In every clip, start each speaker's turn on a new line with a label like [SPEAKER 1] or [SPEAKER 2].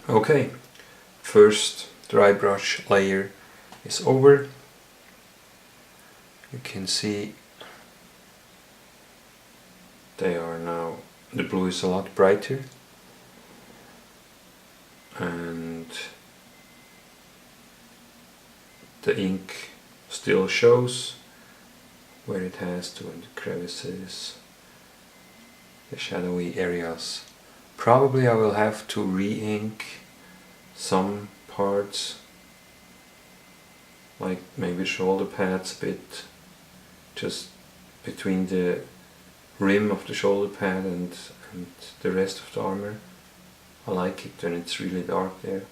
[SPEAKER 1] Okay, first dry brush layer is over. You can see they are now, the blue is a lot brighter, and the ink still shows where it has to in the crevices, the shadowy areas. Probably I will have to re-ink some parts, like maybe shoulder pads a bit, just between the rim of the shoulder pad and the rest of the armor. I like it when it's really dark there,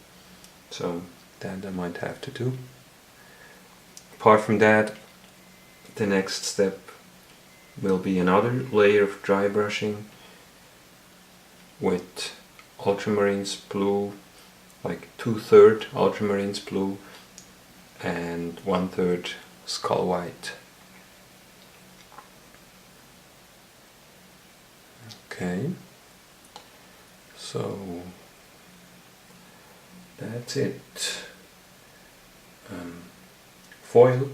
[SPEAKER 1] so that I might have to do. Apart from that, the next step will be another layer of dry brushing with Ultramarines blue, like 2/3 Ultramarines blue and 1/3 skull white. Okay, so that's it. Foil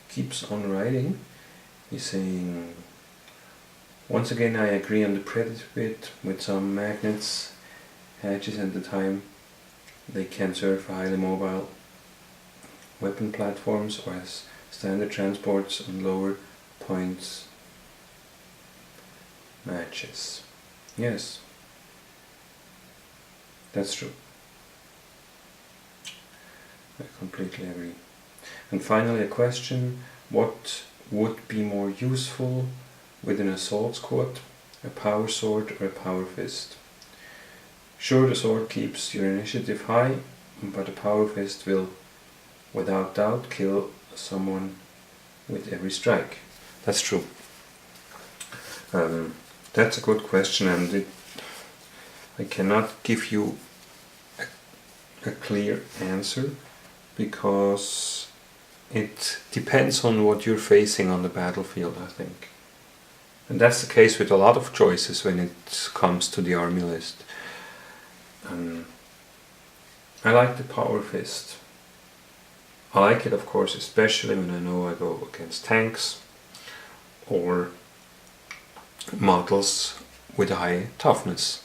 [SPEAKER 1] keeps on writing. He's saying, once again I agree on the predator bit with some magnets, hatches, and the time they can serve for highly mobile weapon platforms or as standard transports on lower points matches. Yes, that's true. I completely agree. And finally a question, what would be more useful with an assault squad, a power sword or a power fist? Sure, the sword keeps your initiative high, but a power fist will without doubt kill someone with every strike. That's true. That's a good question, and I cannot give you a clear answer, because it depends on what you're facing on the battlefield, I think. And that's the case with a lot of choices when it comes to the army list. I like the power fist. I like it, of course, especially when I know I go against tanks or models with a high toughness.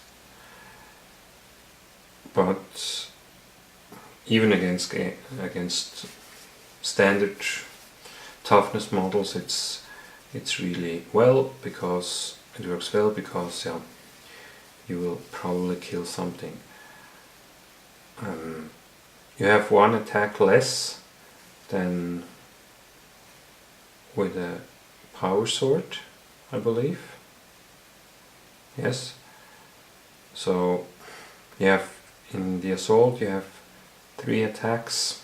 [SPEAKER 1] But even against standard toughness models, it's really well, because it works well, because you will probably kill something. You have one attack less than with a power sword, I believe. Yes. So you have, in the assault, you have 3 attacks.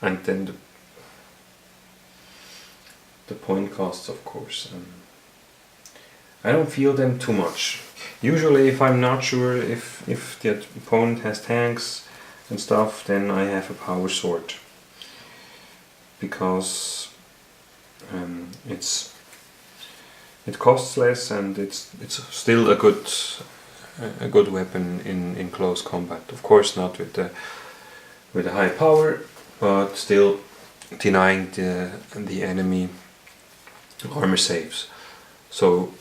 [SPEAKER 1] And then the point costs, of course. I don't feel them too much. Usually, if I'm not sure if the opponent has tanks and stuff, then I have a power sword, because it costs less, and it's still a good weapon in close combat. Of course, not with a high power, but still denying the enemy armor saves. So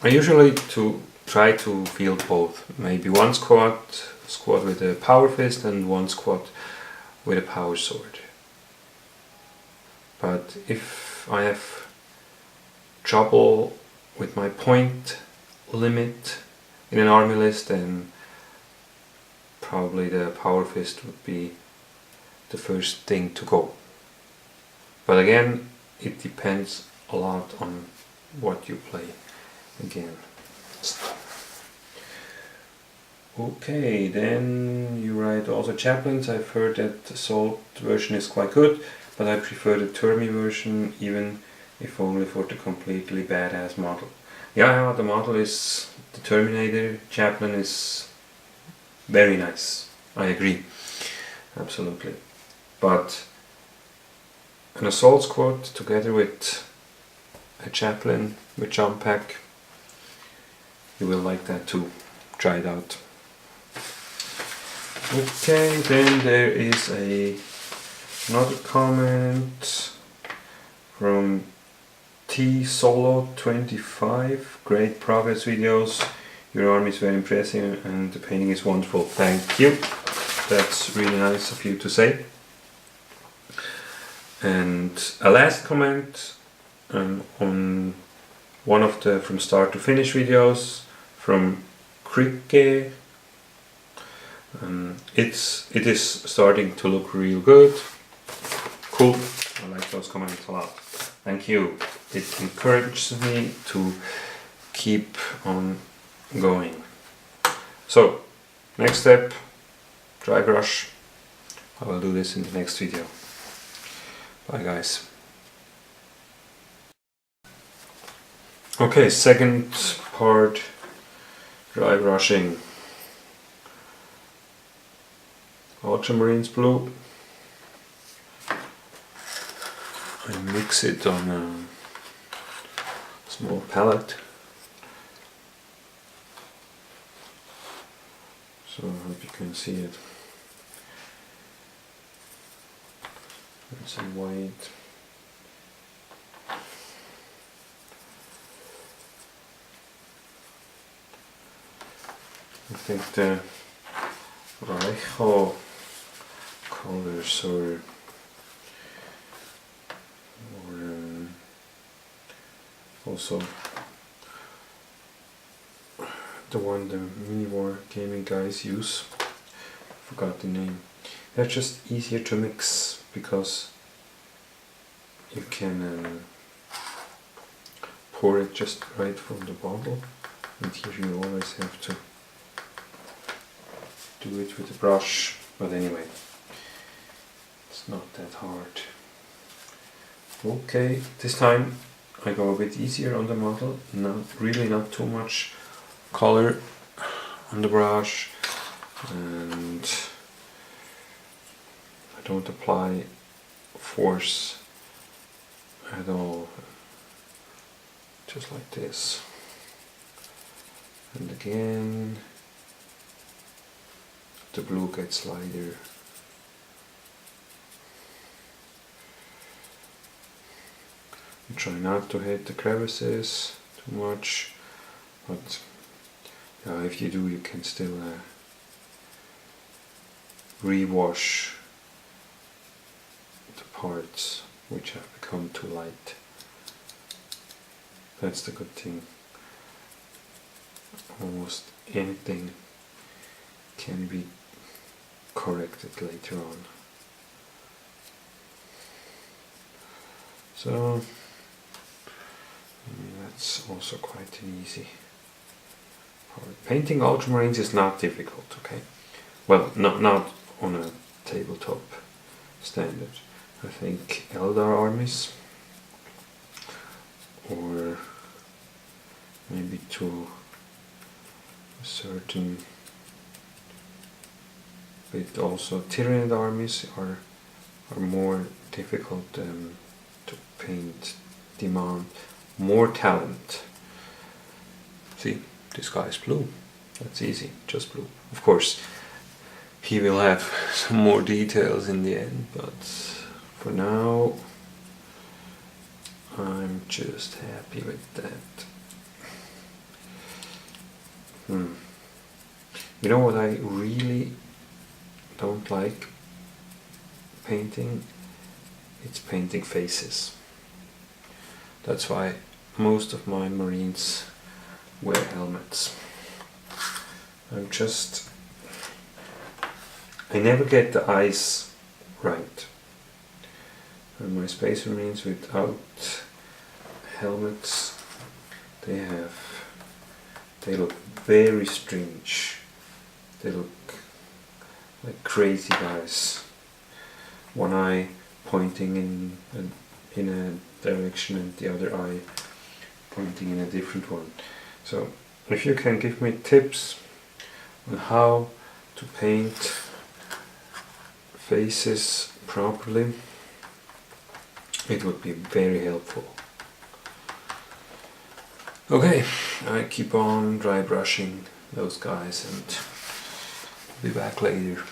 [SPEAKER 1] I usually try to field both. Maybe one squad with a power fist and one squad with a power sword. But if I have trouble with my point limit in an army list, then probably the power fist would be the first thing to go. But again, it depends a lot on what you play again. Okay, then you write also chaplains. I've heard that the assault version is quite good, but I prefer the Termi version, even if only for the completely badass model. Yeah, the model is, the Terminator chaplain is very nice. I agree, absolutely. But an assault squad together with a chaplain with jump pack. You will like that too. Try it out. Okay, then there is another comment from T Solo 25. Great progress videos. Your arm is very impressive and the painting is wonderful. Thank you. That's really nice of you to say. And a last comment on one of the from start to finish videos from Cricket. It is starting to look real good. Cool. I like those comments a lot. Thank you. It encourages me to keep on going. So, next step, dry brush. I will do this in the next video. Bye guys. Okay, second part, dry brushing. Ultramarines blue. I mix it on a small palette. So I hope you can see it. And some white. I think the Reicho colors or also the one the mini war gaming guys use. Forgot the name. They're just easier to mix because you can pour it just right from the bottle, and here you always have to do it with a brush, but anyway, it's not that hard. Okay, this time I go a bit easier on the model, not too much color on the brush, and I don't apply force at all, just like this. And again, the blue gets lighter. And try not to hit the crevices too much, but yeah, if you do, you can still rewash the parts which have become too light. That's the good thing. Almost anything can be corrected later on. So that's also quite an easy part. Painting Ultramarines is not difficult, okay? Well, not on a tabletop standard. I think Eldar armies, or maybe to a certain bit also Tyranid armies are more difficult to paint, demand more talent. See, this guy is blue. That's easy, just blue. Of course, he will have some more details in the end, but for now, I'm just happy with that. You know what I really don't like painting? It's painting faces. That's why most of my Marines wear helmets. I never get the eyes right. And my Space Marines without helmets, they look very strange. They look like crazy guys. One eye pointing in a direction and the other eye pointing in a different one. So if you can give me tips on how to paint faces properly, it would be very helpful. Okay, I keep on dry brushing those guys and be back later.